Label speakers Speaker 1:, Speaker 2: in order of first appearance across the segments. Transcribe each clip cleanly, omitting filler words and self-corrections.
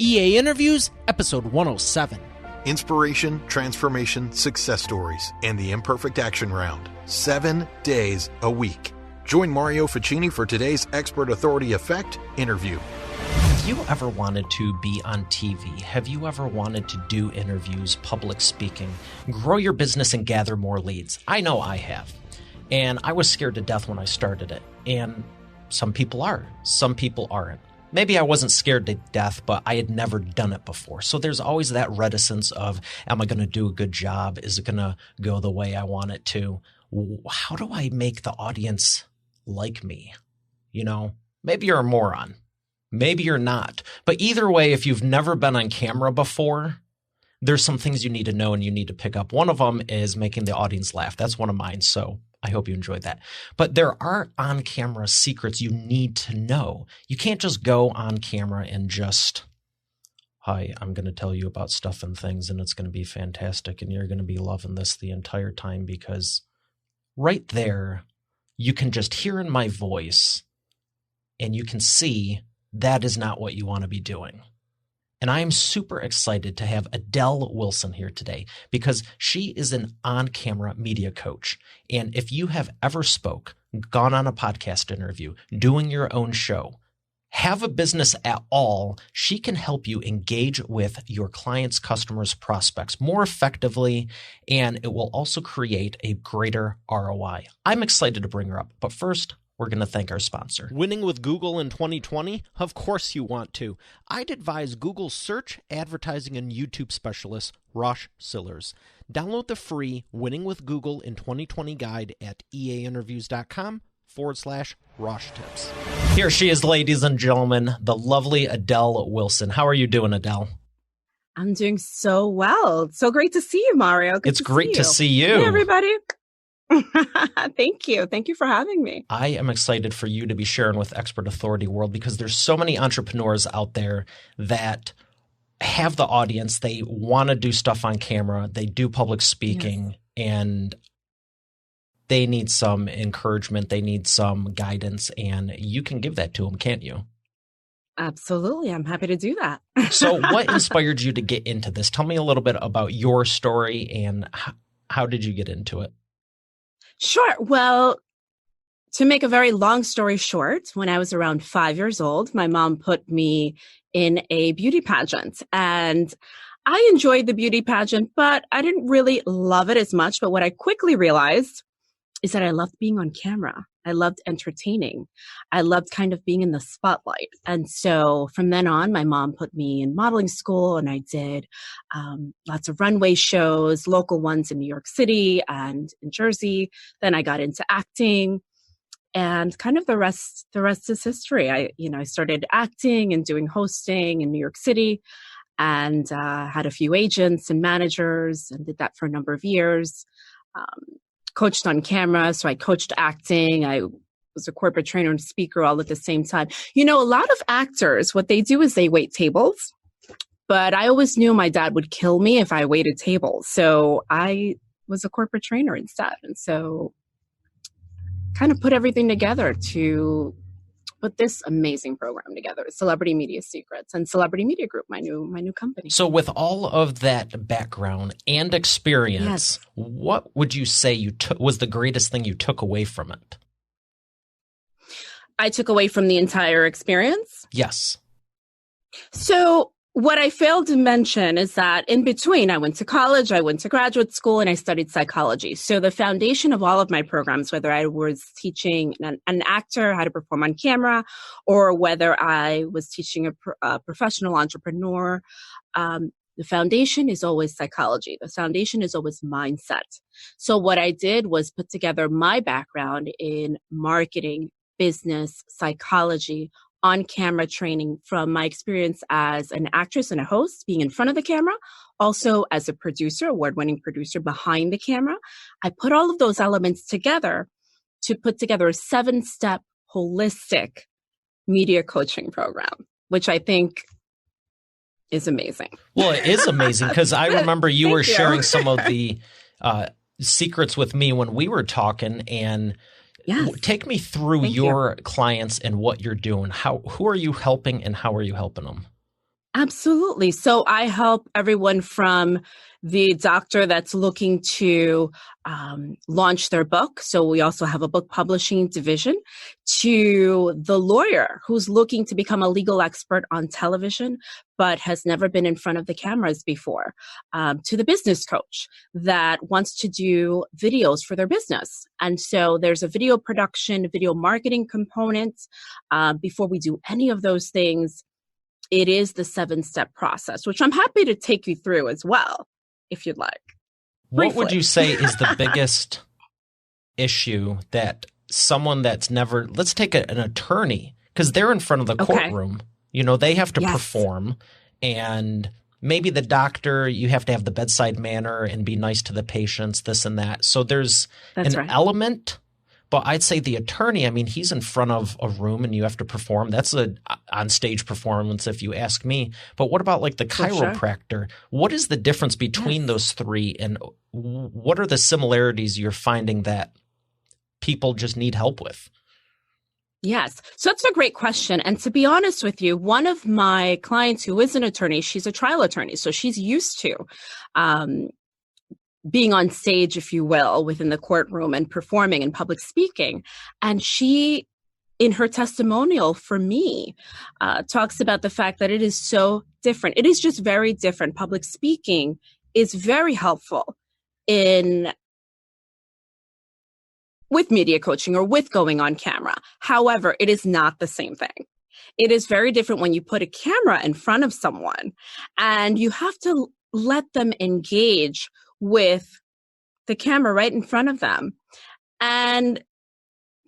Speaker 1: EA Interviews, episode 107.
Speaker 2: Inspiration, transformation, success stories, and the imperfect action round. 7 days a week. Join Mario Ficini for today's Expert Authority Effect interview.
Speaker 3: Have you ever wanted to be on TV? Have you ever wanted to do interviews, public speaking, grow your business and gather more leads? I know I have. And I was scared to death when I started it. And some people are. Some people aren't. Maybe I wasn't scared to death, but I had never done it before. So there's always that reticence of, am I going to do a good job? Is it going to go the way I want it to? How do I make the audience like me? You know, maybe you're a moron. Maybe you're not. But either way, if you've never been on camera before, there's some things you need to know and you need to pick up. One of them is making the audience laugh. That's one of mine. So I hope you enjoyed that. But there are on-camera secrets you need to know. You can't just go on camera and just, hi, I'm going to tell you about stuff and things, and it's going to be fantastic, and you're going to be loving this the entire time, because right there, you can just hear in my voice, and you can see that is not what you want to be doing. And I am super excited to have Adele Wilson here today because she is an on-camera media coach. And if you have ever gone on a podcast interview, doing your own show, have a business at all, she can help you engage with your clients, customers, prospects more effectively, and it will also create a greater ROI. I'm excited to bring her up, but first, we're going to thank our sponsor.
Speaker 1: Winning with Google in 2020? Of course you want to. I'd advise Google search, advertising, and YouTube specialist, Rosh Sillers. Download the free Winning with Google in 2020 guide at eainterviews.com/Rosh tips.
Speaker 3: Here she is, ladies and gentlemen, the lovely Adele Wilson. How are you doing, Adele?
Speaker 4: I'm doing so well. So great to see you, Mario.
Speaker 3: It's great to see you.
Speaker 4: Hey, everybody. Thank you. Thank you for having me.
Speaker 3: I am excited for you to be sharing with Expert Authority World because there's so many entrepreneurs out there that have the audience. They want to do stuff on camera. They do public speaking, and they need some encouragement. They need some guidance, and you can give that to them, can't you?
Speaker 4: Absolutely. I'm happy to do that.
Speaker 3: So what inspired you to get into this? Tell me a little bit about your story and how did you get into it?
Speaker 4: Sure. Well, to make a very long story short, when I was around 5 years old, my mom put me in a beauty pageant, and I enjoyed the beauty pageant, but I didn't really love it as much. But what I quickly realized is that I loved being on camera. I loved entertaining. I loved kind of being in the spotlight. And so from then on, my mom put me in modeling school, and I did lots of runway shows, local ones in New York City and in Jersey. Then I got into acting, and kind of the rest is history. I started acting and doing hosting in New York City, and had a few agents and managers, and did that for a number of years. Coached on camera. So I coached acting. I was a corporate trainer and speaker all at the same time. You know, a lot of actors, what they do is they wait tables, but I always knew my dad would kill me if I waited tables. So I was a corporate trainer instead. And so kind of put everything together to put this amazing program together, Celebrity Media Secrets and Celebrity Media Group, my new company.
Speaker 3: So with all of that background and experience, what would you say was the greatest thing you took away from it?
Speaker 4: I took away from the entire experience?
Speaker 3: Yes.
Speaker 4: So what I failed to mention is that in between, I went to college, I went to graduate school, and I studied psychology. So the foundation of all of my programs, whether I was teaching an actor how to perform on camera, or whether I was teaching a professional entrepreneur, the foundation is always psychology. The foundation is always mindset. So what I did was put together my background in marketing, business, psychology, on-camera training from my experience as an actress and a host, being in front of the camera, also as a producer, award-winning producer behind the camera. I put all of those elements together to put together a 7-step holistic media coaching program, which I think is amazing.
Speaker 3: Well, it is amazing because I remember you were sharing some of the secrets with me when we were talking, and take me through your clients and what you're doing. Who are you helping and how are you helping them?
Speaker 4: Absolutely. So I help everyone from the doctor that's looking to launch their book. So we also have a book publishing division, to the lawyer who's looking to become a legal expert on television, but has never been in front of the cameras before, to the business coach that wants to do videos for their business. And so there's a video production, video marketing component. Before we do any of those things, it is the 7-step process, which I'm happy to take you through as well, if you'd like.
Speaker 3: What would you say is the biggest issue that someone that's never, let's take an attorney, because they're in front of the courtroom, they have to perform, and maybe the doctor, you have to have the bedside manner and be nice to the patients, this and that. So there's element. But I'd say the attorney, he's in front of a room and you have to perform. That's a on-stage performance if you ask me. But what about like the chiropractor? Sure. What is the difference between those three, and what are the similarities you're finding that people just need help with?
Speaker 4: Yes. So that's a great question. And to be honest with you, one of my clients who is an attorney, she's a trial attorney. So she's used to being on stage, if you will, within the courtroom and performing and public speaking. And she, in her testimonial for me, talks about the fact that it is so different. It is just very different. Public speaking is very helpful with media coaching or with going on camera. However, it is not the same thing. It is very different when you put a camera in front of someone and you have to let them engage with the camera right in front of them and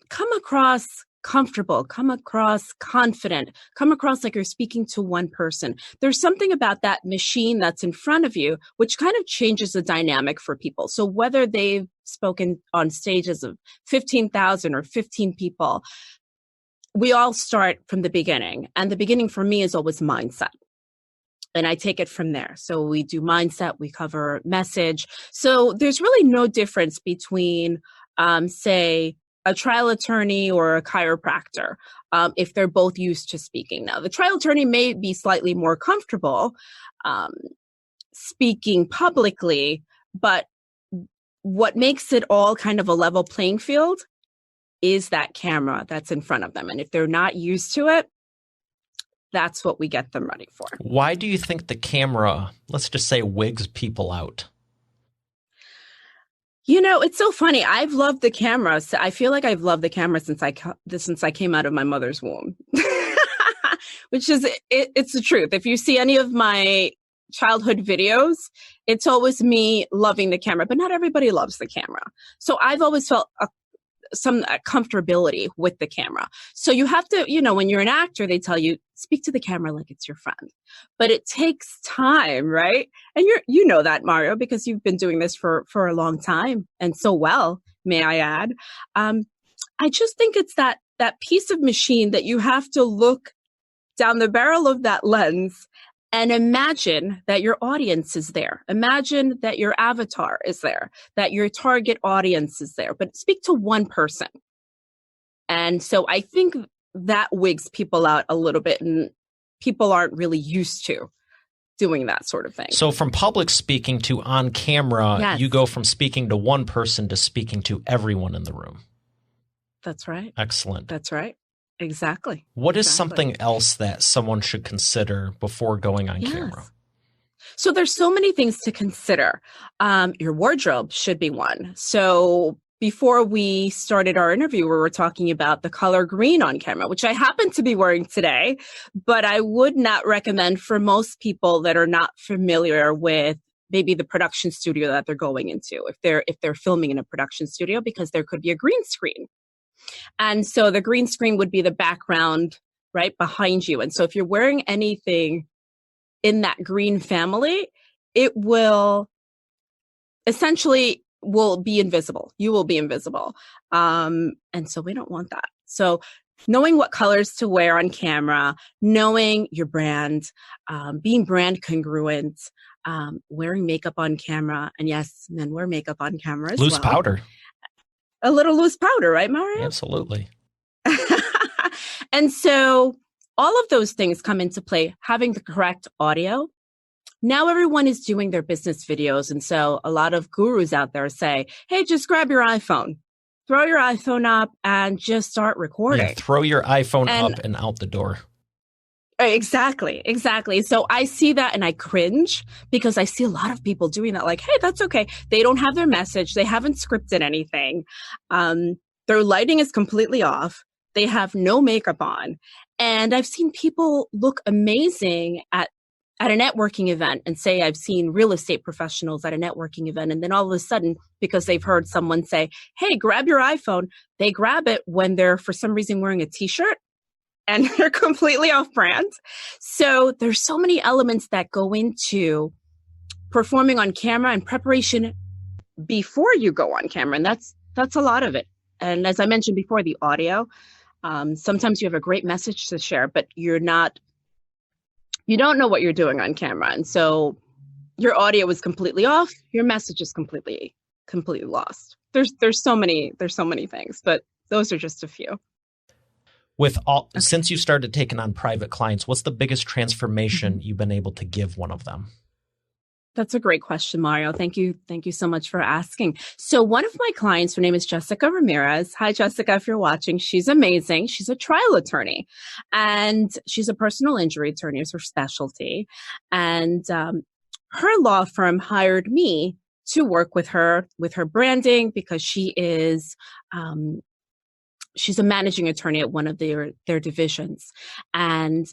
Speaker 4: come across comfortable, come across confident, come across like you're speaking to one person. There's something about that machine that's in front of you, which kind of changes the dynamic for people. So whether they've spoken on stages of 15,000 or 15 people, we all start from the beginning. And the beginning for me is always mindset. And I take it from there. So we do mindset, we cover message. So there's really no difference between, say, a trial attorney or a chiropractor, if they're both used to speaking. Now, the trial attorney may be slightly more comfortable speaking publicly, but what makes it all kind of a level playing field is that camera that's in front of them. And if they're not used to it, that's what we get them ready for.
Speaker 3: Why do you think the camera, let's just say, wigs people out?
Speaker 4: It's so funny. I've loved the camera. I feel like I've loved the camera since I came out of my mother's womb, which is, it's the truth. If you see any of my childhood videos, it's always me loving the camera, but not everybody loves the camera. So I've always felt some comfortability with the camera. So you have to, when you're an actor, they tell you, speak to the camera like it's your friend. But it takes time, right? And you know that, Mario, because you've been doing this for a long time, and so well, may I add. I just think it's that piece of machine that you have to look down the barrel of that lens and imagine that your audience is there. Imagine that your avatar is there, that your target audience is there, but speak to one person. And so I think that wigs people out a little bit, and people aren't really used to doing that sort of thing.
Speaker 3: So from public speaking to on camera, You go from speaking to one person to speaking to everyone in the room.
Speaker 4: That's right.
Speaker 3: Excellent.
Speaker 4: That's right. Exactly.
Speaker 3: What is something else that someone should consider before going on camera?
Speaker 4: So there's so many things to consider. Your wardrobe should be one. So before we started our interview, we were talking about the color green on camera, which I happen to be wearing today, but I would not recommend for most people that are not familiar with maybe the production studio that they're going into, if they're filming in a production studio, because there could be a green screen. And so the green screen would be the background right behind you. And so if you're wearing anything in that green family, it will essentially be invisible. You will be invisible. And so we don't want that. So knowing what colors to wear on camera, knowing your brand, being brand congruent, wearing makeup on camera. And yes, men wear makeup on camera as well.
Speaker 3: Loose powder.
Speaker 4: A little loose powder, right, Mario?
Speaker 3: Absolutely.
Speaker 4: And so all of those things come into play, having the correct audio. Now everyone is doing their business videos. And so a lot of gurus out there say, hey, just grab your iPhone, throw your iPhone up and just start recording.
Speaker 3: Yeah, throw your iPhone up and out the door.
Speaker 4: Exactly. So I see that and I cringe because I see a lot of people doing that. Like, hey, that's okay. They don't have their message. They haven't scripted anything. Their lighting is completely off. They have no makeup on. And I've seen people look amazing at a networking event and say, I've seen real estate professionals at a networking event. And then all of a sudden, because they've heard someone say, hey, grab your iPhone, they grab it when they're for some reason wearing a t-shirt. And they're completely off brand. So there's so many elements that go into performing on camera and preparation before you go on camera. And that's a lot of it. And as I mentioned before, the audio, sometimes you have a great message to share, but you don't know what you're doing on camera. And so your audio is completely off. Your message is completely lost. There's so many things, but those are just a few.
Speaker 3: Since you started taking on private clients, what's the biggest transformation you've been able to give one of them?
Speaker 4: That's a great question, Mario. Thank you so much for asking. So one of my clients, her name is Jessica Ramirez. Hi, Jessica, if you're watching. She's amazing. She's a trial attorney and she's a personal injury attorney is her specialty. And her law firm hired me to work with her branding because she is she's a managing attorney at one of their divisions. And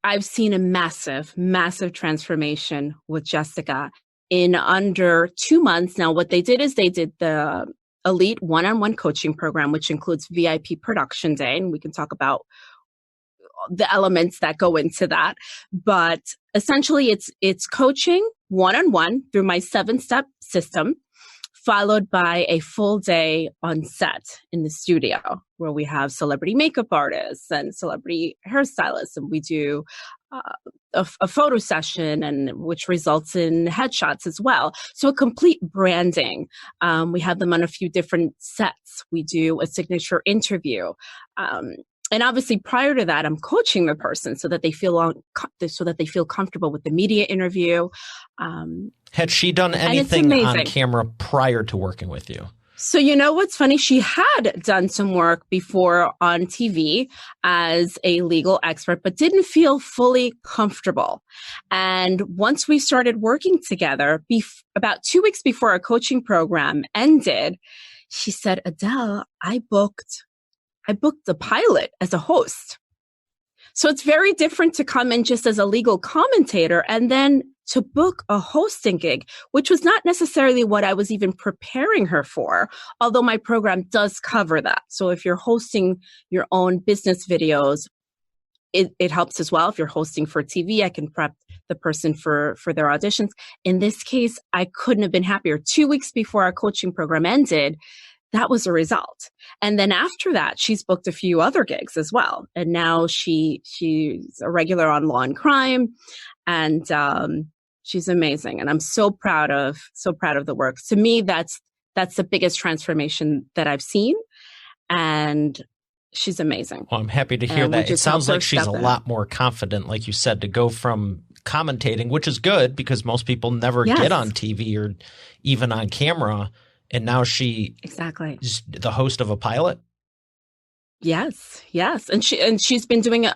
Speaker 4: I've seen a massive transformation with Jessica in under 2 months. Now, what they did is they did the Elite one-on-one coaching program, which includes VIP production day. And we can talk about the elements that go into that. But essentially it's coaching one-on-one through my 7-step system, followed by a full day on set in the studio where we have celebrity makeup artists and celebrity hairstylists. And we do a photo session and which results in headshots as well. So a complete branding. We have them on a few different sets. We do a signature interview. And obviously prior to that, I'm coaching the person so that they feel comfortable with the media interview.
Speaker 3: Had she done anything on camera prior to working with you?
Speaker 4: So you know what's funny? She had done some work before on TV as a legal expert, but didn't feel fully comfortable. And once we started working together, about 2 weeks before our coaching program ended, she said, Adele, I booked the pilot as a host. So it's very different to come in just as a legal commentator and then to book a hosting gig, which was not necessarily what I was even preparing her for, although my program does cover that. So if you're hosting your own business videos, it helps as well. If you're hosting for TV, I can prep the person for their auditions. In this case, I couldn't have been happier. 2 weeks before our coaching program ended, that was a result. And then after that, she's booked a few other gigs as well. And now she's a regular on Law and Crime. And she's amazing. And I'm so proud of the work. To me, that's the biggest transformation that I've seen. And she's amazing.
Speaker 3: Well, I'm happy to hear that. It sounds like she's a lot more confident, like you said, to go from commentating, which is good because most people never get on TV or even on camera. And now she is the host of a pilot?
Speaker 4: Yes. And she's been doing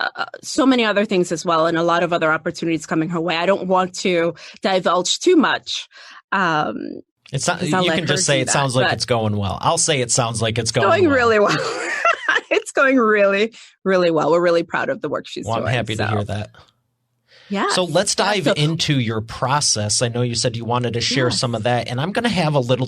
Speaker 4: so many other things as well and a lot of other opportunities coming her way. I don't want to divulge too much.
Speaker 3: It's not, you can just say it sounds like it's going well. I'll say it sounds like it's going well.
Speaker 4: Really well. It's going really, really well. We're really proud of the work she's doing.
Speaker 3: I'm happy to hear that.
Speaker 4: Yeah.
Speaker 3: So let's dive into your process. I know you said you wanted to share some of that, and I'm going to have a little,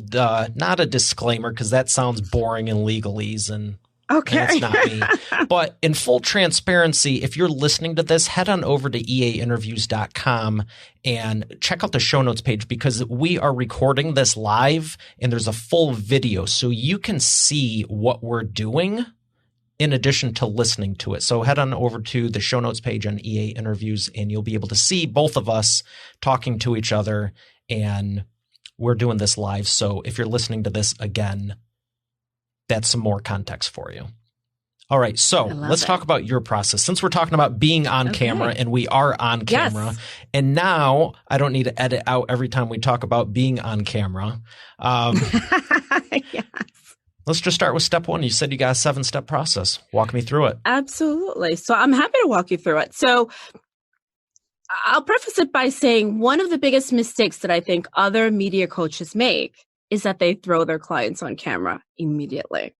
Speaker 3: not a disclaimer because that sounds boring in legalese and it's not me. But in full transparency, if you're listening to this, head on over to eainterviews.com and check out the show notes page because we are recording this live and there's a full video so you can see what we're doing in addition to listening to it. So head on over to the show notes page on EA Interviews and you'll be able to see both of us talking to each other, and we're doing this live. So if you're listening to this again, that's some more context for you. All right. So
Speaker 4: I love
Speaker 3: let's
Speaker 4: it.
Speaker 3: talk about your process. Since we're talking about being on camera, and we are on camera,
Speaker 4: Yes.
Speaker 3: and now I don't need to edit out every time we talk about being on camera.
Speaker 4: Yes.
Speaker 3: Let's just start with step one. You said you got a 7-step process. Walk me through it.
Speaker 4: Absolutely. So I'm happy to walk you through it. So I'll preface it by saying one of the biggest mistakes that I think other media coaches make is that they throw their clients on camera immediately.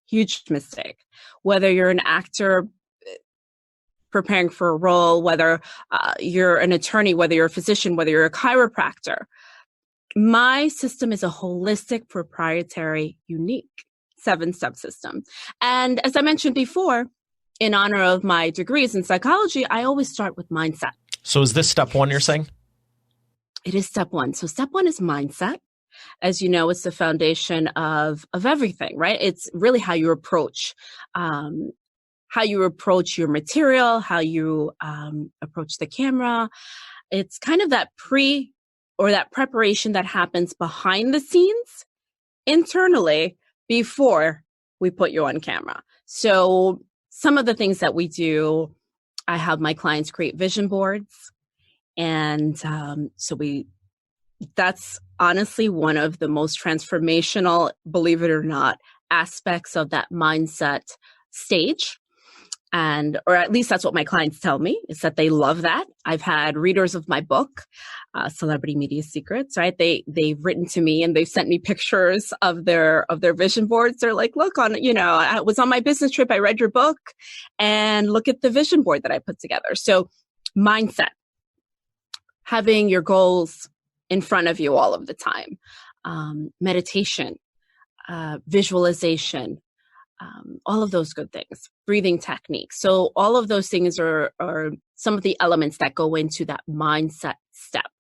Speaker 4: Huge mistake. Whether you're an actor preparing for a role, whether you're an attorney, whether you're a physician, whether you're a chiropractor, my system is a holistic, proprietary, unique 7-step system. And as I mentioned before, in honor of my degrees in psychology, I always start with mindset.
Speaker 3: So is this step one you're saying?
Speaker 4: It is step one. So step one is mindset. As you know, it's the foundation of everything, right? It's really how you approach your material, how you approach the camera. It's kind of that that preparation that happens behind the scenes internally before we put you on camera. So some of the things that we do, I have my clients create vision boards. And that's honestly one of the most transformational, believe it or not, aspects of that mindset stage. Or at least that's what my clients tell me, is that they love that. I've had readers of my book, Celebrity Media Secrets, right? They've written to me and they've sent me pictures of their vision boards. They're like, look, I was on my business trip. I read your book and look at the vision board that I put together. So mindset, having your goals in front of you all of the time, meditation, visualization, all of those good things, breathing techniques. So all of those things are some of the elements that go into that mindset step.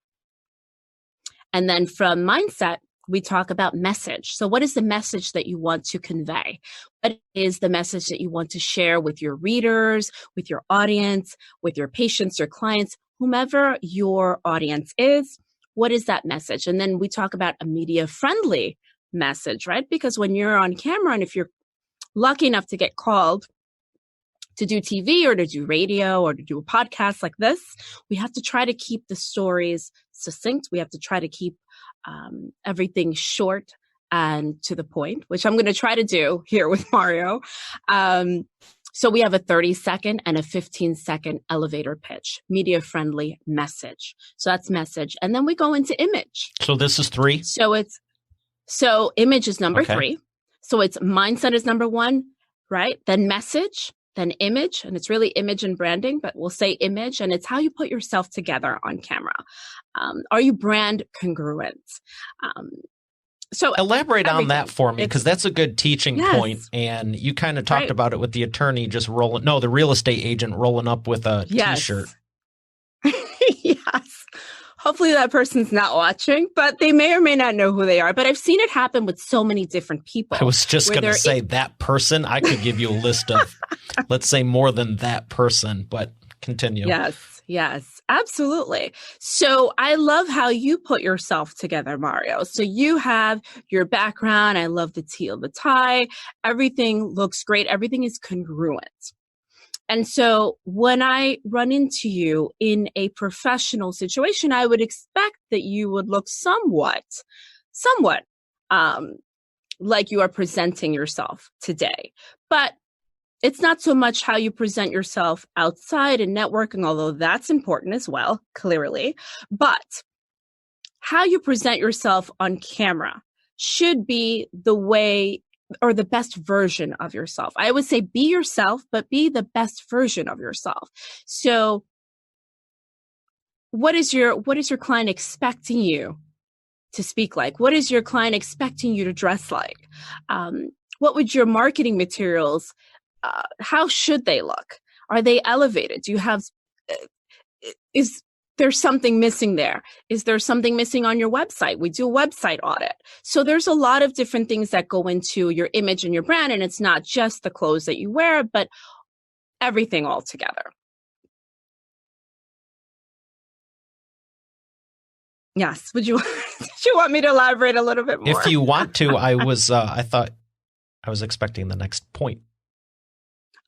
Speaker 4: And then from mindset, we talk about message. So what is the message that you want to convey? What is the message that you want to share with your readers, with your audience, with your patients, your clients, whomever your audience is? What is that message? And then we talk about a media-friendly message, right? Because when you're on camera, and if you're lucky enough to get called to do TV or to do radio or to do a podcast like this, we have to try to keep the stories succinct. We have to try to keep everything short and to the point, which I'm going to try to do here with Mario. So we have a 30-second and a 15-second elevator pitch, media-friendly message. So that's message. And then we go into image.
Speaker 3: So this is 3?
Speaker 4: So image is number
Speaker 3: Okay.
Speaker 4: 3. So it's mindset is number 1, right? Then message, then image, and it's really image and branding, but we'll say image, and it's how you put yourself together on camera. Are you brand congruent? So
Speaker 3: elaborate on that for me, because that's a good teaching point.
Speaker 4: Yes.
Speaker 3: And you kind of talked
Speaker 4: Right.
Speaker 3: about it with the attorney the real estate agent rolling up with a
Speaker 4: Yes.
Speaker 3: T-shirt.
Speaker 4: Yes. Hopefully that person's not watching, but they may or may not know who they are. But I've seen it happen with so many different people.
Speaker 3: I was just going to say that person. I could give you a list of, let's say, more than that person, but continue.
Speaker 4: Yes, absolutely. So I love how you put yourself together, Mario. So you have your background. I love the teal, the tie. Everything looks great. Everything is congruent. And so when I run into you in a professional situation, I would expect that you would look somewhat like you are presenting yourself today. But it's not so much how you present yourself outside and networking, although that's important as well, clearly. But how you present yourself on camera should be the way or the best version of yourself. I would say be yourself, but be the best version of yourself. So what is your client expecting you to speak like? What is your client expecting you to dress like? What would your marketing materials, how should they look? Are they elevated? Do you have, is there something missing there? Is there something missing on your website? We do a website audit. So there's a lot of different things that go into your image and your brand. And it's not just the clothes that you wear, but everything all together. Yes. Did you want me to elaborate a little bit more?
Speaker 3: If you want to, I thought I was expecting the next point.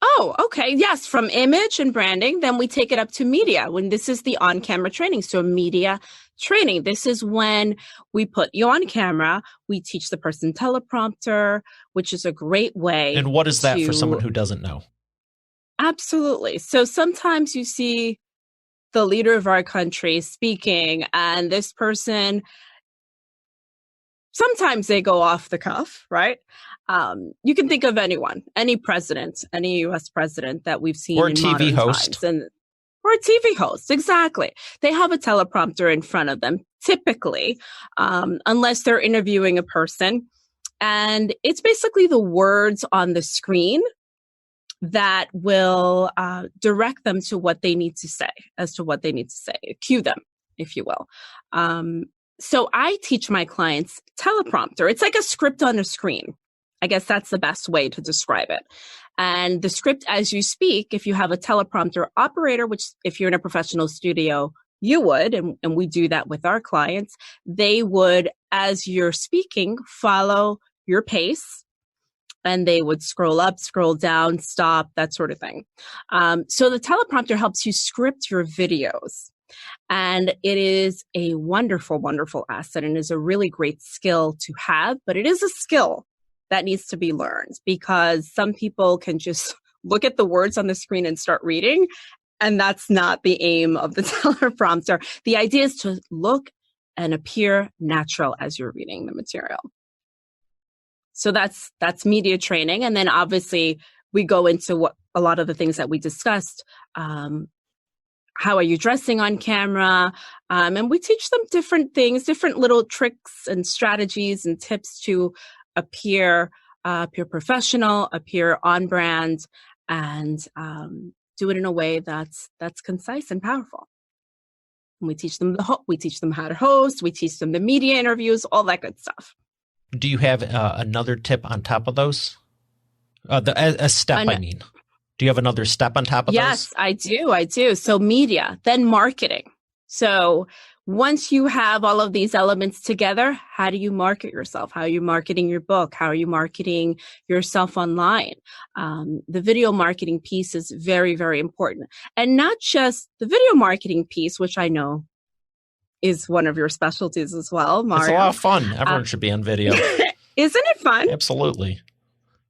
Speaker 4: Oh, okay. Yes, from image and branding, then we take it up to media when this is the on-camera training. So media training, this is when we put you on camera. We teach the person teleprompter, which is a great way.
Speaker 3: And what is that for someone who doesn't know?
Speaker 4: Absolutely. So sometimes you see the leader of our country speaking, and this person, sometimes they go off the cuff, right? You can think of anyone, any president, any U.S. president that we've seen
Speaker 3: or
Speaker 4: in
Speaker 3: TV
Speaker 4: modern
Speaker 3: host.
Speaker 4: times. Or a TV host, exactly. They have a teleprompter in front of them, typically, unless they're interviewing a person. And it's basically the words on the screen that will direct them to what they need to say, cue them, if you will. So I teach my clients teleprompter. It's like a script on a screen. I guess that's the best way to describe it. And the script as you speak, if you have a teleprompter operator, which if you're in a professional studio, you would, and we do that with our clients, they would, as you're speaking, follow your pace. And they would scroll up, scroll down, stop, that sort of thing. So the teleprompter helps you script your videos. And it is a wonderful, wonderful asset and is a really great skill to have, but it is a skill that needs to be learned because some people can just look at the words on the screen and start reading. And that's not the aim of the teleprompter. The idea is to look and appear natural as you're reading the material. So that's media training. And then obviously we go into what a lot of the things that we discussed. How are you dressing on camera? And we teach them different things, different little tricks and strategies and tips to appear professional, appear on brand, and do it in a way that's concise and powerful. And we teach them we teach them how to host. We teach them the media interviews, all that good stuff.
Speaker 3: Do you have another tip on top of those? A step, I mean. Do you have another step on top of those?
Speaker 4: Yes, I do. So media, then marketing. So once you have all of these elements together, how do you market yourself? How are you marketing your book? How are you marketing yourself online? The video marketing piece is very, very important. And not just the video marketing piece, which I know is one of your specialties as well, Mario.
Speaker 3: It's a lot of fun. Everyone should be on video.
Speaker 4: Isn't it fun?
Speaker 3: Absolutely.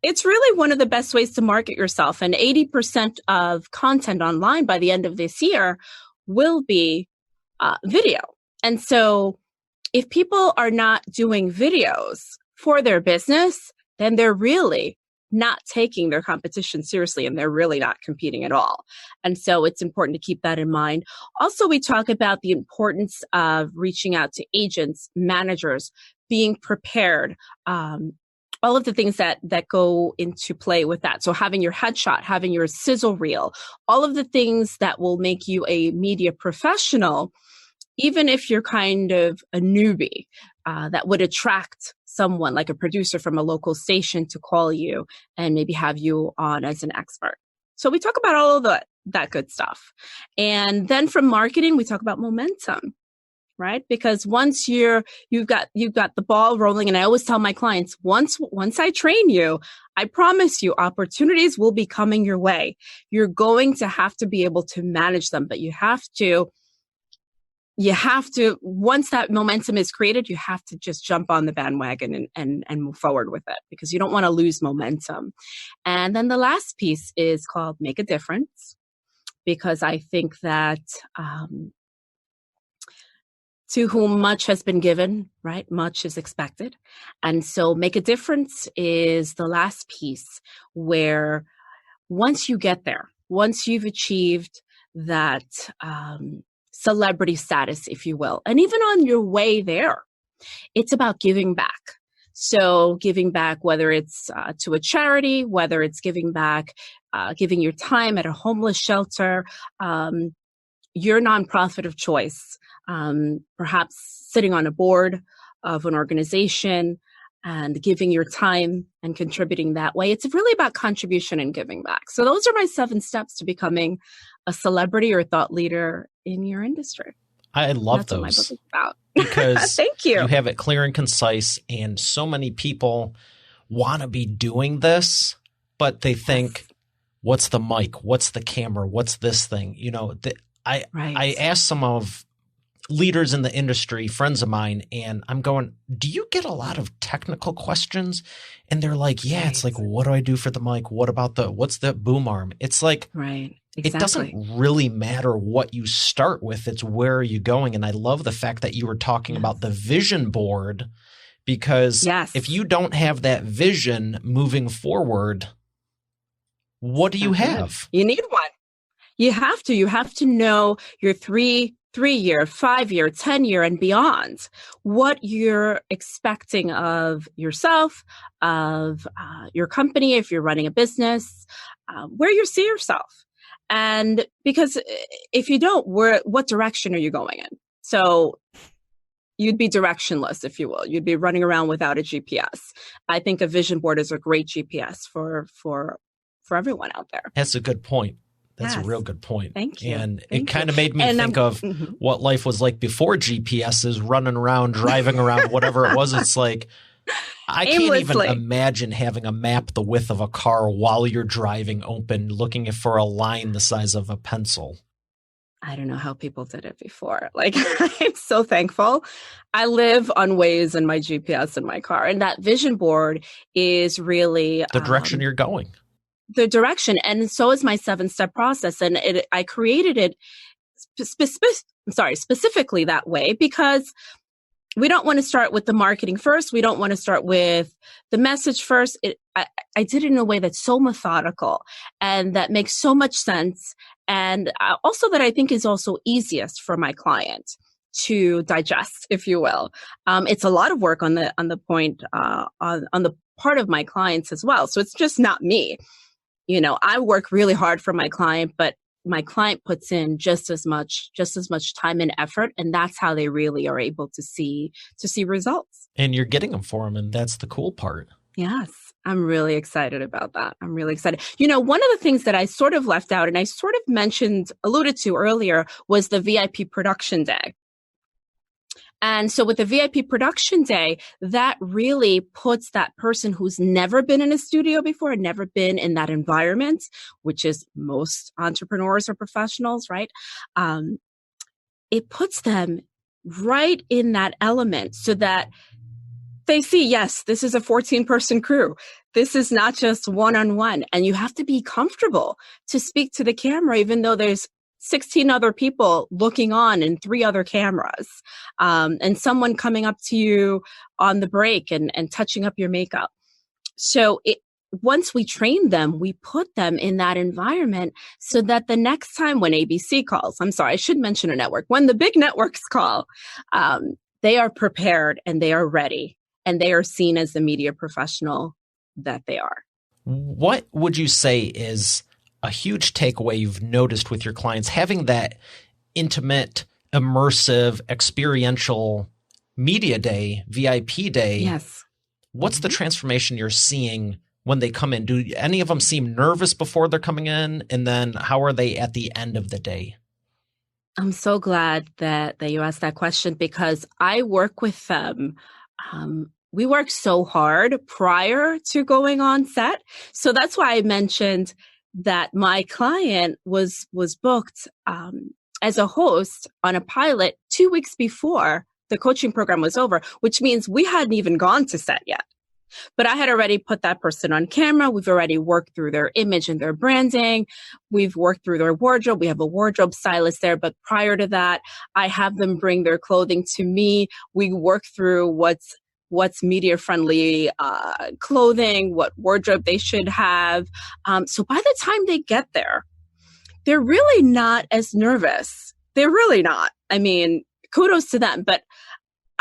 Speaker 4: It's really one of the best ways to market yourself. And 80% of content online by the end of this year will be video. And so if people are not doing videos for their business, then they're really not taking their competition seriously and they're really not competing at all. And so it's important to keep that in mind. Also, we talk about the importance of reaching out to agents, managers, being prepared, all of the things that go into play with that. So having your headshot, having your sizzle reel, all of the things that will make you a media professional, even if you're kind of a newbie, that would attract someone like a producer from a local station to call you and maybe have you on as an expert. So we talk about all of that good stuff. And then from marketing, we talk about momentum. Right? Because once you've got the ball rolling, and I always tell my clients, once I train you, I promise you opportunities will be coming your way. You're going to have to be able to manage them, but you have to, once that momentum is created, you have to just jump on the bandwagon and move forward with it because you don't want to lose momentum. And then the last piece is called make a difference, because I think that, to whom much has been given, right? Much is expected. And so make a difference is the last piece where once you get there, once you've achieved that celebrity status, if you will, and even on your way there, it's about giving back. So giving back, whether it's to a charity, whether it's giving back, giving your time at a homeless shelter, your nonprofit of choice, perhaps sitting on a board of an organization and giving your time and contributing that way. It's really about contribution and giving back. So those are my 7 steps to becoming a celebrity or thought leader in your industry.
Speaker 3: I love
Speaker 4: That's
Speaker 3: those.
Speaker 4: what my book is about.
Speaker 3: Because
Speaker 4: Thank you.
Speaker 3: You have it clear and concise, and so many people want to be doing this, but they think, what's the mic? What's the camera? What's this thing? I asked some of leaders in the industry, friends of mine, and I'm going, do you get a lot of technical questions? And they're like, yeah, it's like, what do I do for the mic? What's the boom arm? It's like,
Speaker 4: right. Exactly.
Speaker 3: It doesn't really matter what you start with. It's where are you going? And I love the fact that you were talking about the vision board, because if you don't have that vision moving forward, what do you have?
Speaker 4: You need one. You have to know your 3-year, 5-year, 10-year and beyond, what you're expecting of yourself, of your company, if you're running a business, where you see yourself. And because if you don't, what direction are you going in? So you'd be directionless, if you will. You'd be running around without a GPS. I think a vision board is a great GPS for everyone out there.
Speaker 3: That's a good point. That's a real good point.
Speaker 4: Thank you.
Speaker 3: And it kind of made me think of what life was like before GPSs, running around, driving around, whatever it was. It's like, I can't even imagine having a map the width of a car while you're driving open, looking for a line the size of a pencil.
Speaker 4: I don't know how people did it before. Like, I'm so thankful. I live on Waze and my GPS in my car. And that vision board is really
Speaker 3: the direction you're going.
Speaker 4: The direction. And so is my 7-step process. And I created it specifically that way because we don't want to start with the marketing first. We don't want to start with the message first. I did it in a way that's so methodical and that makes so much sense. And also that I think is also easiest for my client to digest, if you will. It's a lot of work on the part of my clients as well. So it's just not me. I work really hard for my client, but my client puts in just as much time and effort, and that's how they really are able to see results.
Speaker 3: And you're getting them for them, and that's the cool part.
Speaker 4: Yes, I'm really excited about that. I'm really excited. One of the things that I sort of left out, and I sort of alluded to earlier, was the VIP production day. And so with the VIP production day, that really puts that person who's never been in a studio before and never been in that environment, which is most entrepreneurs or professionals, right? It puts them right in that element so that they see, yes, this is a 14-person crew. This is not just one-on-one. And you have to be comfortable to speak to the camera, even though there's 16 other people looking on and 3 other cameras, and someone coming up to you on the break and touching up your makeup. So once we train them, we put them in that environment so that the next time when ABC calls, I'm sorry, I should mention a network, when the big networks call, they are prepared and they are ready and they are seen as the media professional that they are.
Speaker 3: What would you say is a huge takeaway you've noticed with your clients, having that intimate, immersive, experiential media day, VIP day?
Speaker 4: Yes.
Speaker 3: What's the transformation you're seeing when they come in? Do any of them seem nervous before they're coming in? And then how are they at the end of the day?
Speaker 4: I'm so glad that you asked that question because I work with them. We work so hard prior to going on set. So that's why I mentioned that my client was booked as a host on a pilot 2 weeks before the coaching program was over, which means we hadn't even gone to set yet. But I had already put that person on camera. We've already worked through their image and their branding. We've worked through their wardrobe. We have a wardrobe stylist there. But prior to that, I have them bring their clothing to me. We work through what's media friendly clothing, what wardrobe they should have. So by the time they get there, they're really not as nervous. They're really not. I mean, kudos to them, but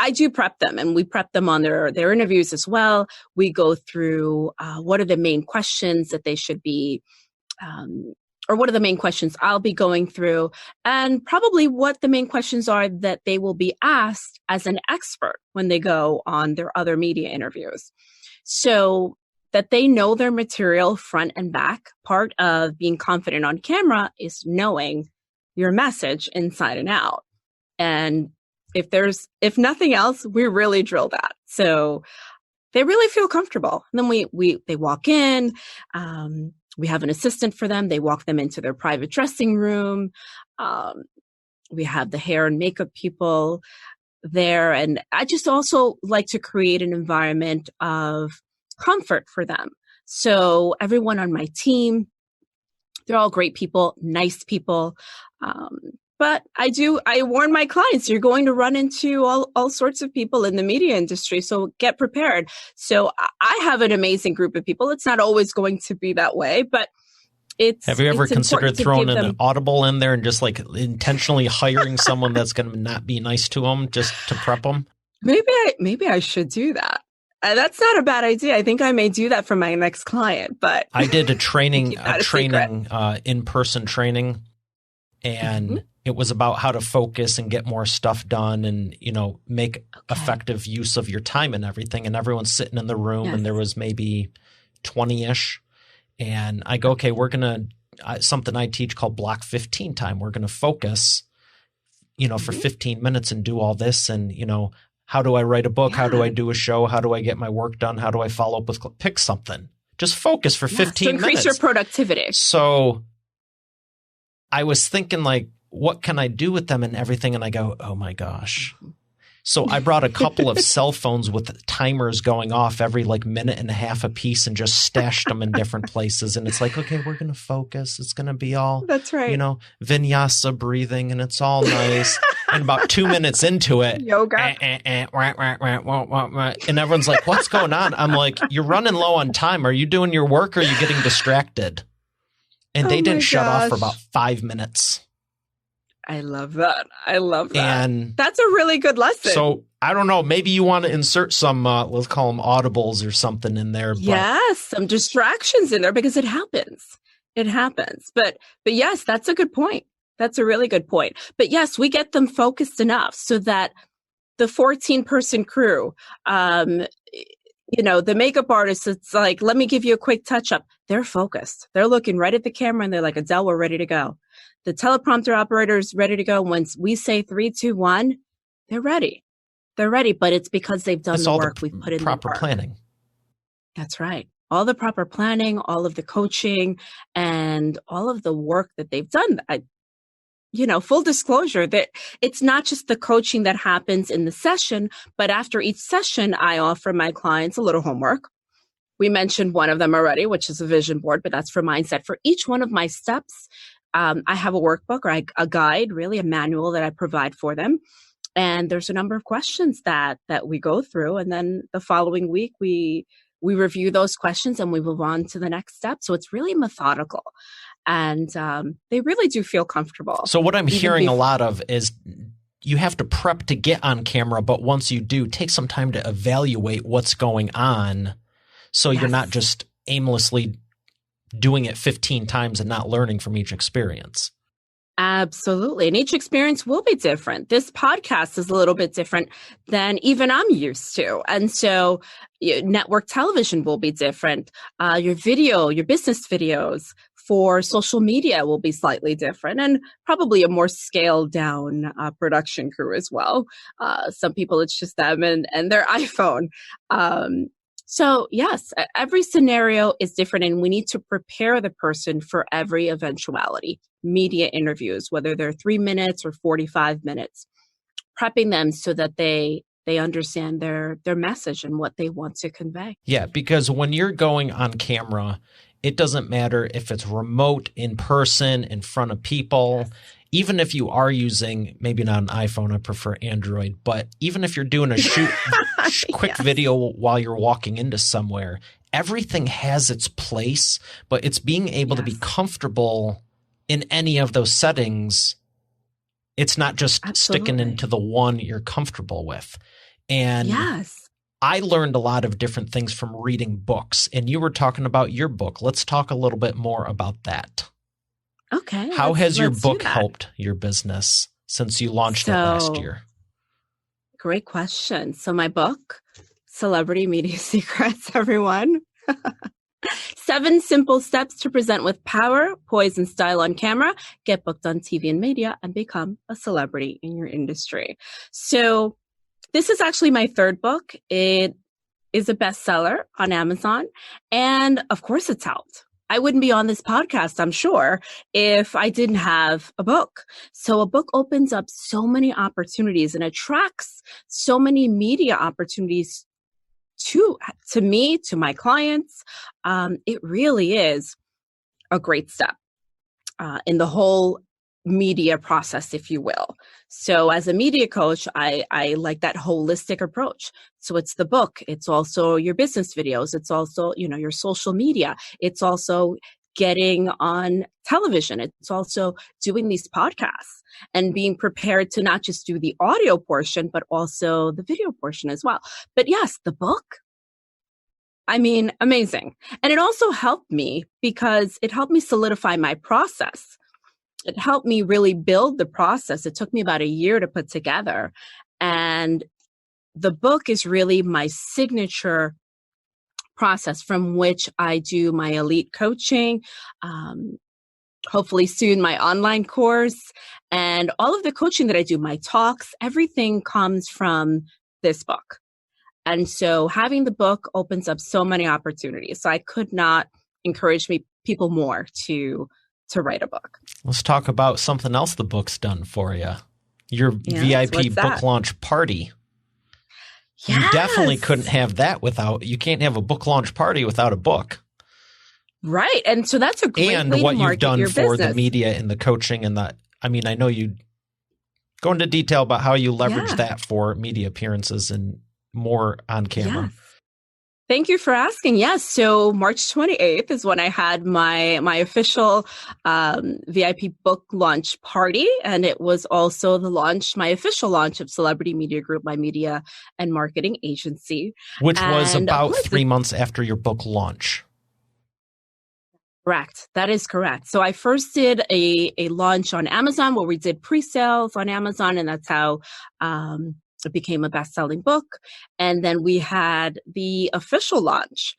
Speaker 4: I do prep them and we prep them on their interviews as well. We go through what are the main questions that they should be or what are the main questions I'll be going through, and probably what the main questions are that they will be asked as an expert when they go on their other media interviews. So that they know their material front and back. Part of being confident on camera is knowing your message inside and out. And if nothing else, we really drill that. So they really feel comfortable. And then they walk in. We have an assistant for them. They walk them into their private dressing room. We have the hair and makeup people there. And I just also like to create an environment of comfort for them. So everyone on my team, they're all great people, nice people. But I warn my clients, you're going to run into all sorts of people in the media industry. So get prepared. So I have an amazing group of people. It's not always going to be that way, but
Speaker 3: have you ever considered throwing an audible in there and just like intentionally hiring someone that's going to not be nice to them just to prep them?
Speaker 4: Maybe I should do that. That's not a bad idea. I think I may do that for my next client. But
Speaker 3: I did a in-person training, and it was about how to focus and get more stuff done, and make effective use of your time and everything. And everyone's sitting in the room, and there was maybe 20-ish. And I go, okay, we're going to something I teach called block 15 time. We're going to focus, for 15 minutes and do all this. And, how do I write a book?
Speaker 4: Yeah.
Speaker 3: How do I do a show? How do I get my work done? How do I follow up with pick something? Just focus for 15 minutes.
Speaker 4: Increase your productivity.
Speaker 3: So I was thinking like, what can I do with them and everything? And I go, oh my gosh. So I brought a couple of cell phones with timers going off every like minute and a half a piece and just stashed them in different places. And it's like, okay, we're going to focus. It's going to be all,
Speaker 4: that's right.
Speaker 3: vinyasa breathing, and it's all nice. And about 2 minutes into it,
Speaker 4: yoga.
Speaker 3: And everyone's like, what's going on? I'm like, you're running low on time. Are you doing your work or are you getting distracted? And they didn't shut off for about 5 minutes.
Speaker 4: I love that.
Speaker 3: And
Speaker 4: that's a really good lesson.
Speaker 3: So I don't know. Maybe you want to insert some, let's call them audibles or something in there. But.
Speaker 4: Yes, some distractions in there because it happens. But yes, that's a good point. That's a really good point. But yes, we get them focused enough so that the 14-person crew, the makeup artist, it's like, let me give you a quick touch up. They're focused. They're looking right at the camera and they're like, Adele, we're ready to go. The teleprompter operator is ready to go. Once we say 3, 2, 1, they're ready. But it's because they've done the work. We've put in
Speaker 3: proper
Speaker 4: the work.
Speaker 3: Planning.
Speaker 4: That's right. All the proper planning, all of the coaching, and all of the work that they've done. Full disclosure that it's not just the coaching that happens in the session, but after each session, I offer my clients a little homework. We mentioned one of them already, which is a vision board, but that's for mindset. For each one of my steps, I have a workbook or a guide, really a manual that I provide for them. And there's a number of questions that we go through. And then the following week, we review those questions and we move on to the next step. So it's really methodical. And they really do feel comfortable.
Speaker 3: So what I'm hearing a lot of is you have to prep to get on camera. But once you do, take some time to evaluate what's going on. So you're not just aimlessly doing it 15 times and not learning from each experience.
Speaker 4: Absolutely. And each experience will be different. This podcast is a little bit different than even I'm used to. And so network television will be different. Your business videos for social media will be slightly different, and probably a more scaled down production crew as well. Some people, it's just them and their iPhone. So yes, every scenario is different, and we need to prepare the person for every eventuality. Media interviews, whether they're 3 minutes or 45 minutes, prepping them so that they understand their message and what they want to convey.
Speaker 3: Yeah, because when you're going on camera, it doesn't matter if it's remote, in person, in front of people. Yes. Even if you are using, maybe not an iPhone, I prefer Android, but even if you're doing a quick video while you're walking into somewhere, everything has its place, but it's being able to be comfortable in any of those settings. It's not just sticking into the one you're comfortable with. And I learned a lot of different things from reading books, and you were talking about your book. Let's talk a little bit more about that.
Speaker 4: Okay.
Speaker 3: How has your book helped your business since you launched it last year?
Speaker 4: Great question. So my book, Celebrity Media Secrets, everyone. 7 simple steps to present with power, poise, and style on camera, get booked on TV and media, and become a celebrity in your industry. So this is actually my 3rd book. It is a bestseller on Amazon. And of course it's helped. I wouldn't be on this podcast, I'm sure, if I didn't have a book. So a book opens up so many opportunities and attracts so many media opportunities to me, to my clients. It really is a great step in the whole media process, if you will. So as a media coach, I like that holistic approach. So it's the book. It's also your business videos. It's also, your social media. It's also getting on television. It's also doing these podcasts and being prepared to not just do the audio portion, but also the video portion as well. But yes, the book, amazing. And it also helped me because it helped me solidify my process. It helped me really build the process. It took me about a year to put together. And the book is really my signature process from which I do my elite coaching, hopefully soon my online course, and all of the coaching that I do, my talks, everything comes from this book. And so having the book opens up so many opportunities. So I could not encourage people more to write a book.
Speaker 3: Let's talk about something else the book's done for you. Your VIP book launch party.
Speaker 4: Yes.
Speaker 3: You definitely couldn't have that you can't have a book launch party without a book.
Speaker 4: Right. And so that's a great way to market your business. And what you've done for
Speaker 3: the media and the coaching and I know you go into detail about how you leverage that for media appearances and more on camera.
Speaker 4: Yes. Thank you for asking. Yes. So March 28th is when I had my official VIP book launch party. And it was also my official launch of Celebrity Media Group, my media and marketing agency.
Speaker 3: Which was about 3 months after your book launch.
Speaker 4: Correct. That is correct. So I first did a launch on Amazon where we did pre-sales on Amazon. And that's how it became a best-selling book. And then we had the official launch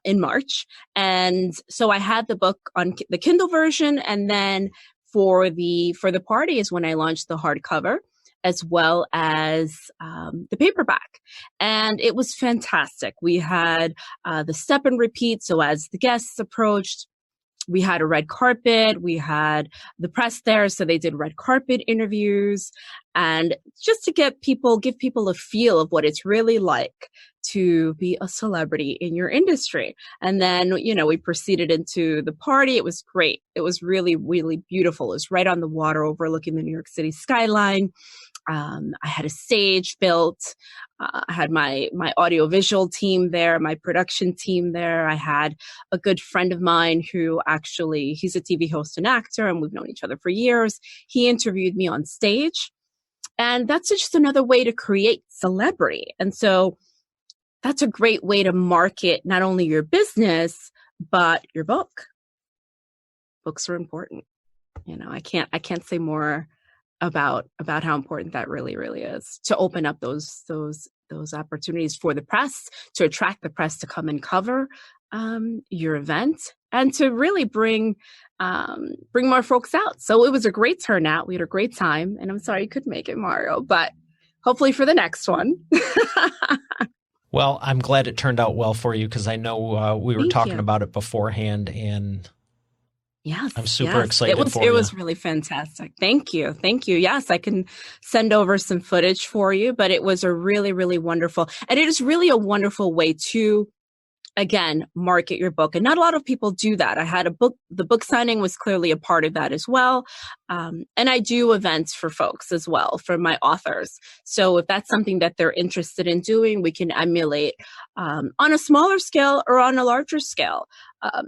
Speaker 4: in March. And so I had the book on the Kindle version. And then for the party is when I launched the hardcover as well as the paperback. And it was fantastic. We had the step and repeat. So as the guests approached, we had a red carpet. We had the press there. So they did red carpet interviews. And just to give people a feel of what it's really like to be a celebrity in your industry. And then, we proceeded into the party. It was great. It was really, really beautiful. It was right on the water overlooking the New York City skyline. I had a stage built. I had my audiovisual team there, my production team there. I had a good friend of mine who he's a TV host and actor, and we've known each other for years. He interviewed me on stage. And that's just another way to create celebrity. And so that's a great way to market not only your business, but your book. Books are important. I can't say more about how important that really, really is to open up those opportunities for the press, to attract the press to come and cover your event, and to really bring more folks out. So it was a great turnout. We had a great time, and I'm sorry you couldn't make it, Mario, but hopefully for the next one.
Speaker 3: Well, I'm glad it turned out well for you because I know we were talking about it beforehand, and
Speaker 4: yes,
Speaker 3: I'm super excited for
Speaker 4: you.
Speaker 3: It
Speaker 4: was really fantastic. Thank you. Yes, I can send over some footage for you, but it was a really, really wonderful, and it is really a wonderful way to, again, market your book. And not a lot of people do that. I had the book signing was clearly a part of that as well. And I do events for folks as well, for my authors. So if that's something that they're interested in doing, we can emulate on a smaller scale or on a larger scale,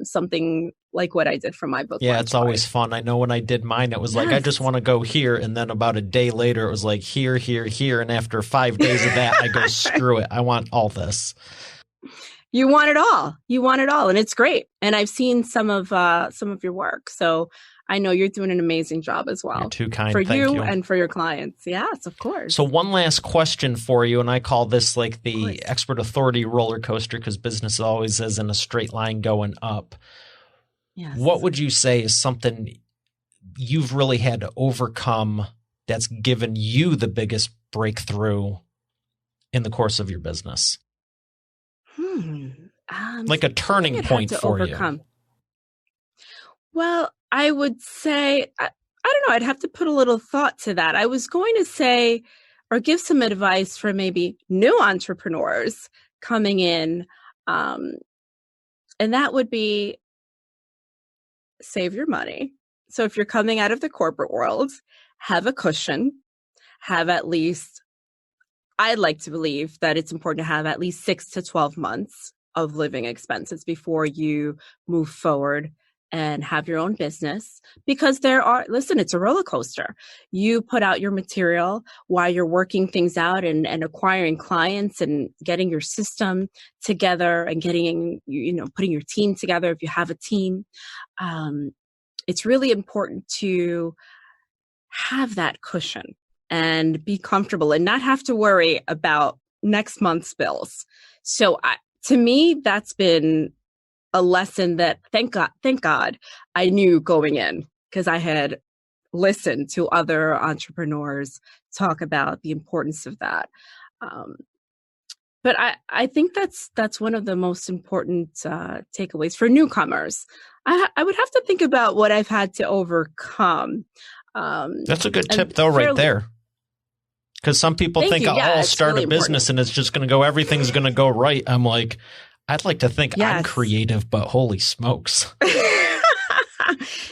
Speaker 4: something like what I did for my book.
Speaker 3: Yeah, it's always fun. I know when I did mine, it was like, I just want to go here. And then about a day later, it was like here, here, here. And after 5 days of that, I go, screw it. I want all this.
Speaker 4: You want it all. And it's great. And I've seen some of your work. So I know you're doing an amazing job as well.
Speaker 3: You're too kind.
Speaker 4: For
Speaker 3: Thank you
Speaker 4: and for your clients. Yes, of course.
Speaker 3: So one last question for you, and I call this like the expert authority roller coaster because business always is in a straight line going up.
Speaker 4: Yes.
Speaker 3: What would you say is something you've really had to overcome that's given you the biggest breakthrough in the course of your business?
Speaker 4: Like
Speaker 3: a turning point for you.
Speaker 4: Well, I would say, I don't know, I'd have to put a little thought to that. I was going to say, or give some advice for maybe new entrepreneurs coming in. And that would be save your money. So if you're coming out of the corporate world, have a cushion, have at least, I'd like to believe that it's important to have at least 6 to 12 months of living expenses before you move forward and have your own business, because listen, it's a roller coaster. You put out your material while you're working things out and acquiring clients and getting your system together and putting your team together if you have a team. It's really important to have that cushion and be comfortable and not have to worry about next month's bills. So to me, that's been a lesson that thank God I knew going in, because I had listened to other entrepreneurs talk about the importance of that. But I think that's one of the most important takeaways for newcomers. I would have to think about what I've had to overcome.
Speaker 3: That's a good tip, though, right there. Because some people think, I'll start a business and it's just going to go, everything's going to go right. I'm like, I'd like to think I'm creative, but holy smokes.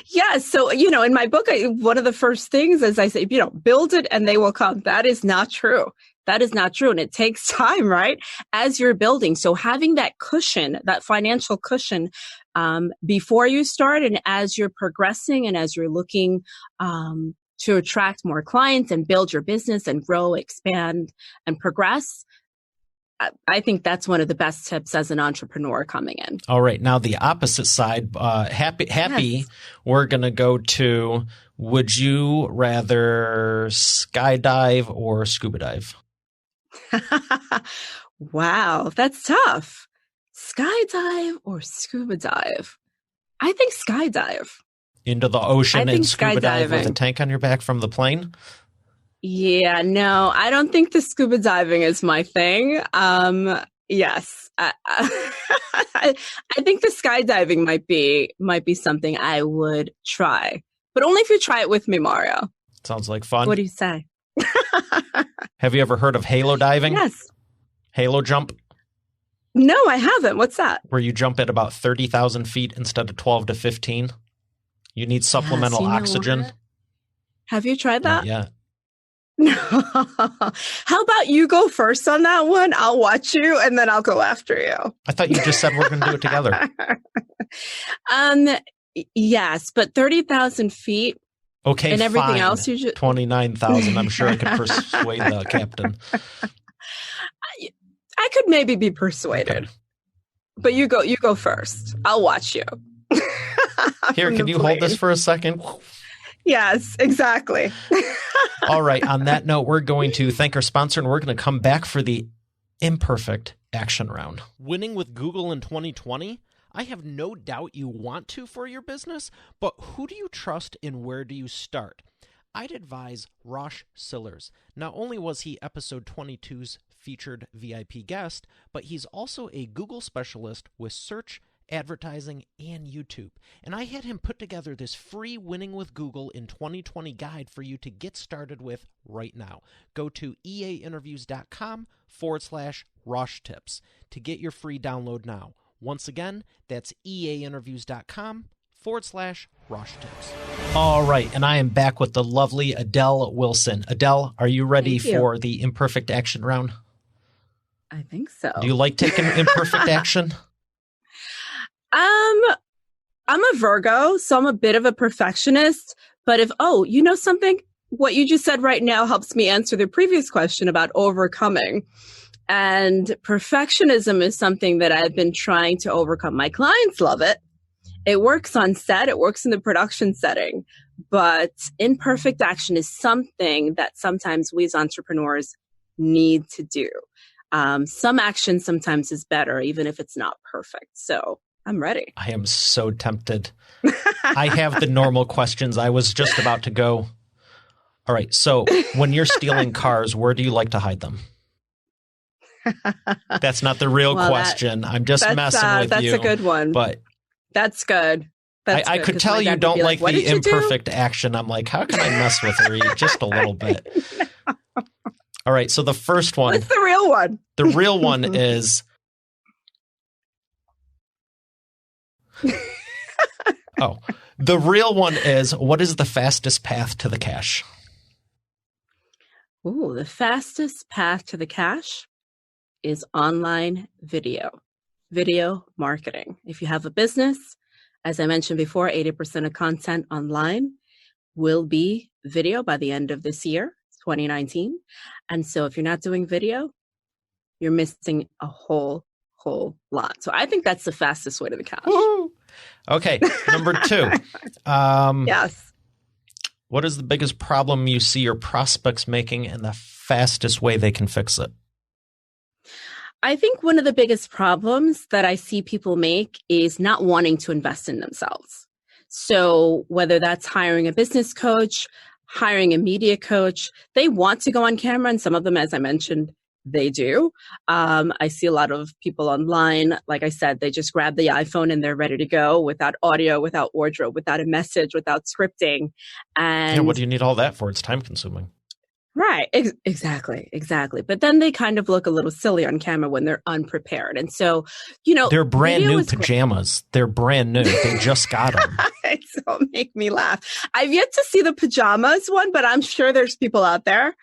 Speaker 4: Yeah. So, in my book, one of the first things is I say, build it and they will come. That is not true. That is not true. And it takes time, right? As you're building. So having that cushion, that financial cushion, before you start and as you're progressing and as you're looking, to attract more clients and build your business and grow, expand, and progress. I think that's one of the best tips as an entrepreneur coming in.
Speaker 3: All right. Now the opposite side, happy. Yes. We're going to go to, would you rather skydive or scuba dive?
Speaker 4: Wow. That's tough. Skydive or scuba dive? I think skydive.
Speaker 3: Into the ocean and scuba dive with a tank on your back from the plane?
Speaker 4: Yeah, no, I don't think the scuba diving is my thing. Yes, I think the skydiving might be something I would try, but only if you try it with me, Mario.
Speaker 3: Sounds like fun.
Speaker 4: What do you say?
Speaker 3: Have you ever heard of halo diving?
Speaker 4: Yes.
Speaker 3: Halo jump?
Speaker 4: No, I haven't. What's that?
Speaker 3: Where you jump at about 30,000 feet instead of 12 to 15. You need supplemental oxygen.
Speaker 4: Have you tried that?
Speaker 3: Yeah.
Speaker 4: No. How about you go first on that one? I'll watch you and then I'll go after you.
Speaker 3: I thought you just said we're going to do it together.
Speaker 4: Yes, but 30,000 feet.
Speaker 3: Okay,
Speaker 4: and everything
Speaker 3: fine.
Speaker 4: Else you just
Speaker 3: 29,000. I'm sure I could persuade the captain.
Speaker 4: I could maybe be persuaded. Okay. But you go first. I'll watch you.
Speaker 3: Here, can you hold this for a second?
Speaker 4: Yes, exactly.
Speaker 3: All right. On that note, we're going to thank our sponsor, and we're going to come back for the imperfect action round.
Speaker 1: Winning with Google in 2020? I have no doubt you want to for your business, but who do you trust and where do you start? I'd advise Rosh Sillers. Not only was he episode 22's featured VIP guest, but he's also a Google specialist with search, advertising, and YouTube. And I had him put together this free Winning with Google in 2020 guide for you to get started with right now. Go to eainterviews.com/Rosh Tips to get your free download now. Once again, that's eainterviews.com/Rosh Tips.
Speaker 3: All right, and I am back with the lovely Adele Wilson. Adele, are you ready for the imperfect action round?
Speaker 4: I think so.
Speaker 3: Do you like taking imperfect action?
Speaker 4: I'm a Virgo, so I'm a bit of a perfectionist. But you know something? What you just said right now helps me answer the previous question about overcoming. And perfectionism is something that I've been trying to overcome. My clients love it. It works on set. It works in the production setting. But imperfect action is something that sometimes we as entrepreneurs need to do. Some action sometimes is better, even if it's not perfect. So I'm ready.
Speaker 3: I am so tempted. I have the normal questions. I was just about to go. All right. So when you're stealing cars, where do you like to hide them? That's not the real question. I'm just messing with you.
Speaker 4: That's a good one.
Speaker 3: But
Speaker 4: that's good.
Speaker 3: I
Speaker 4: good,
Speaker 3: could
Speaker 4: 'cause
Speaker 3: tell
Speaker 4: my
Speaker 3: you
Speaker 4: dad would
Speaker 3: don't
Speaker 4: be
Speaker 3: like
Speaker 4: "What
Speaker 3: the
Speaker 4: did you do?"
Speaker 3: imperfect action. I'm like, how can I mess with her just a little bit? All right. So the first one.
Speaker 4: What's the real one?
Speaker 3: The real one is. The real one is, what is the fastest path to the cash?
Speaker 4: Ooh, the fastest path to the cash is online video marketing. If you have a business, as I mentioned before, 80% of content online will be video by the end of this year, 2019. And so if you're not doing video, you're missing a whole lot. So I think that's the fastest way to the cash.
Speaker 3: Woo! Okay, number 2.
Speaker 4: Yes.
Speaker 3: What is the biggest problem you see your prospects making and the fastest way they can fix it?
Speaker 4: I think one of the biggest problems that I see people make is not wanting to invest in themselves. So whether that's hiring a business coach, hiring a media coach, they want to go on camera, and some of them, as I mentioned, they do. I see a lot of people online, like I said, they just grab the iPhone and they're ready to go without audio, without wardrobe, without a message, without scripting. And
Speaker 3: what do you need all that for? It's time consuming.
Speaker 4: Right. Exactly. But then they kind of look a little silly on camera when they're unprepared. And so,
Speaker 3: they're brand new pajamas. They're brand new. They just got them.
Speaker 4: So make me laugh. I've yet to see the pajamas one, but I'm sure there's people out there.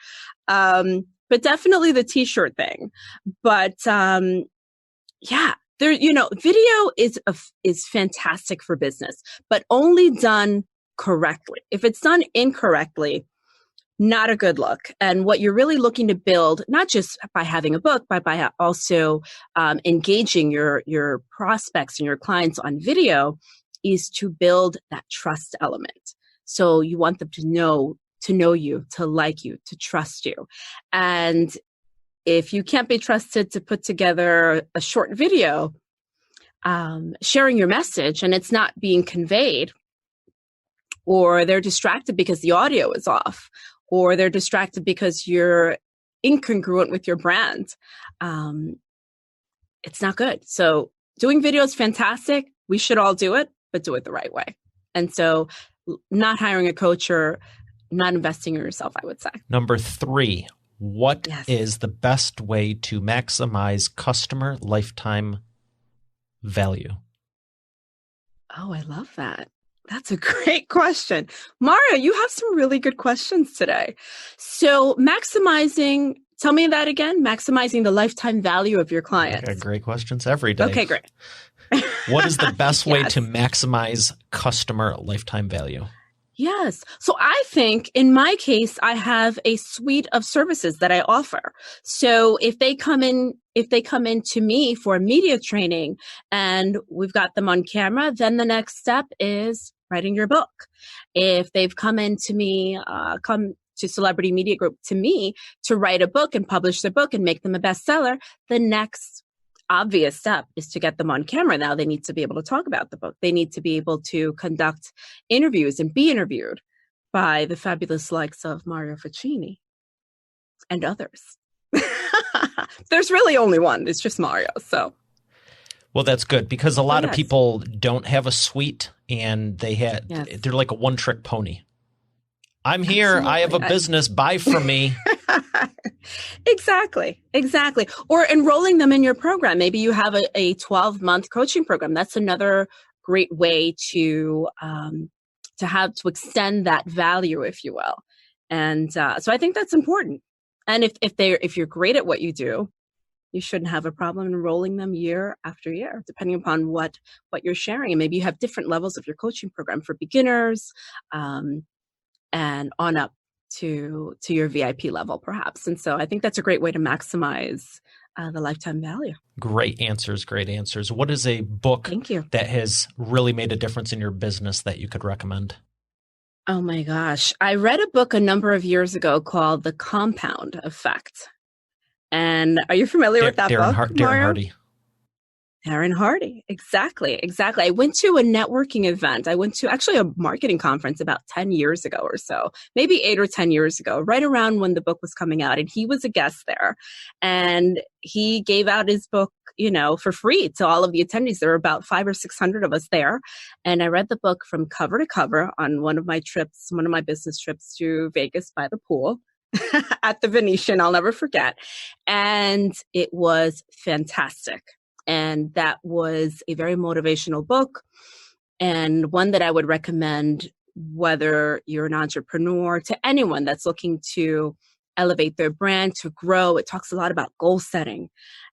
Speaker 4: But definitely the t-shirt thing. But, video is fantastic for business, but only done correctly. If it's done incorrectly, not a good look. And what you're really looking to build, not just by having a book, but by also engaging your prospects and your clients on video, is to build that trust element. So you want them to know you, to like you, to trust you. And if you can't be trusted to put together a short video, sharing your message and it's not being conveyed, or they're distracted because the audio is off, or they're distracted because you're incongruent with your brand, it's not good. So doing video is fantastic. We should all do it, but do it the right way. And so not hiring a coach or not investing in yourself, I would say.
Speaker 3: Number 3, what is the best way to maximize customer lifetime value?
Speaker 4: Oh, I love that. That's a great question. Mario, you have some really good questions today. So tell me that again, maximizing the lifetime value of your clients.
Speaker 3: I got great questions every day.
Speaker 4: Okay, great.
Speaker 3: What is the best way to maximize customer lifetime value?
Speaker 4: Yes. So I think in my case, I have a suite of services that I offer. So if they come in to me for media training and we've got them on camera, then the next step is writing your book. If they've come to Celebrity Media Group to me to write a book and publish their book and make them a bestseller, the next obvious step is to get them on camera. Now they need to be able to talk about the book. They need to be able to conduct interviews and be interviewed by the fabulous likes of Mario Ficini and others. There's really only one. It's just Mario. So,
Speaker 3: well, that's good because a lot of people don't have a suite and they're like a one-trick pony. I'm here. Absolutely. I have a business. Buy from me.
Speaker 4: Exactly. Or enrolling them in your program. Maybe you have a 12-month coaching program. That's another great way to extend that value, if you will. And so I think that's important. And if you're great at what you do, you shouldn't have a problem enrolling them year after year, depending upon what you're sharing. And maybe you have different levels of your coaching program for beginners, and on up to your VIP level, perhaps. And so I think that's a great way to maximize the lifetime value.
Speaker 3: Great answers. What is a book that has really made a difference in your business that you could recommend?
Speaker 4: Oh my gosh. I read a book a number of years ago called The Compound Effect. And are you familiar with that book,
Speaker 3: Darren Hardy.
Speaker 4: Darren Hardy. Exactly. I went to a networking event. I went to actually a marketing conference about 10 years ago or so, maybe 8 or 10 years ago, right around when the book was coming out. And he was a guest there. And he gave out his book, for free to all of the attendees. There were about 500 or 600 of us there. And I read the book from cover to cover on one of my business trips to Vegas by the pool. At the Venetian, I'll never forget. And it was fantastic. And that was a very motivational book, and one that I would recommend whether you're an entrepreneur, to anyone that's looking to elevate their brand, to grow. It talks a lot about goal setting.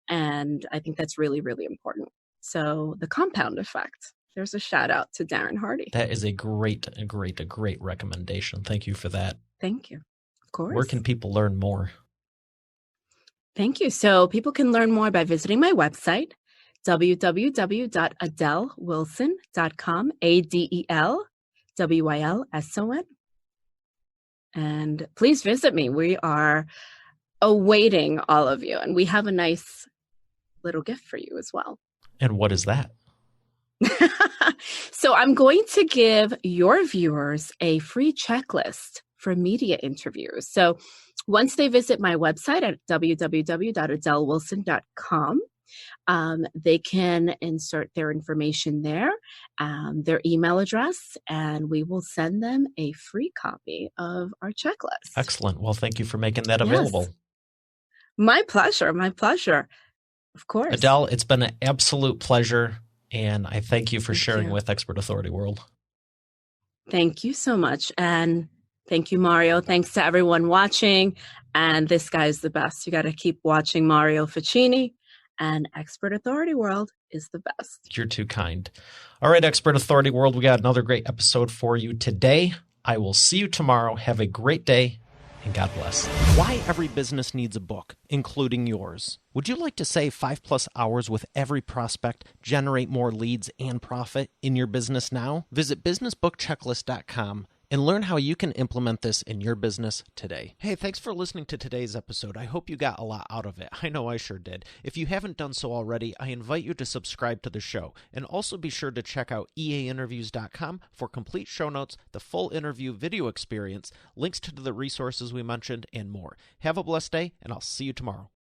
Speaker 4: And I think that's really, really important. So the compound effect. There's a shout out to Darren Hardy.
Speaker 3: That is a great recommendation. Thank you for that.
Speaker 4: Thank you. Of course.
Speaker 3: Where can people learn more?
Speaker 4: Thank you. So people can learn more by visiting my website, www.adelwilson.com, ADELWILSON. And please visit me. We are awaiting all of you. And we have a nice little gift for you as well.
Speaker 3: And what is that?
Speaker 4: So I'm going to give your viewers a free checklist for media interviews. So once they visit my website at www.adelwilson.com, they can insert their information there, their email address, and we will send them a free copy of our checklist.
Speaker 3: Excellent. Well, thank you for making that available.
Speaker 4: Yes. My pleasure. Of course.
Speaker 3: Adele, it's been an absolute pleasure, and I thank you for sharing with Expert Authority World.
Speaker 4: Thank you so much. And thank you, Mario. Thanks to everyone watching. And this guy is the best. You got to keep watching Mario Ficini, and Expert Authority World is the best.
Speaker 3: You're too kind. All right, Expert Authority World, we got another great episode for you today. I will see you tomorrow. Have a great day, and God bless.
Speaker 1: Why every business needs a book, including yours. Would you like to save 5+ hours with every prospect, generate more leads, and profit in your business now? Visit businessbookchecklist.com and learn how you can implement this in your business today. Hey, thanks for listening to today's episode. I hope you got a lot out of it. I know I sure did. If you haven't done so already, I invite you to subscribe to the show. And also be sure to check out eainterviews.com for complete show notes, the full interview video experience, links to the resources we mentioned, and more. Have a blessed day, and I'll see you tomorrow.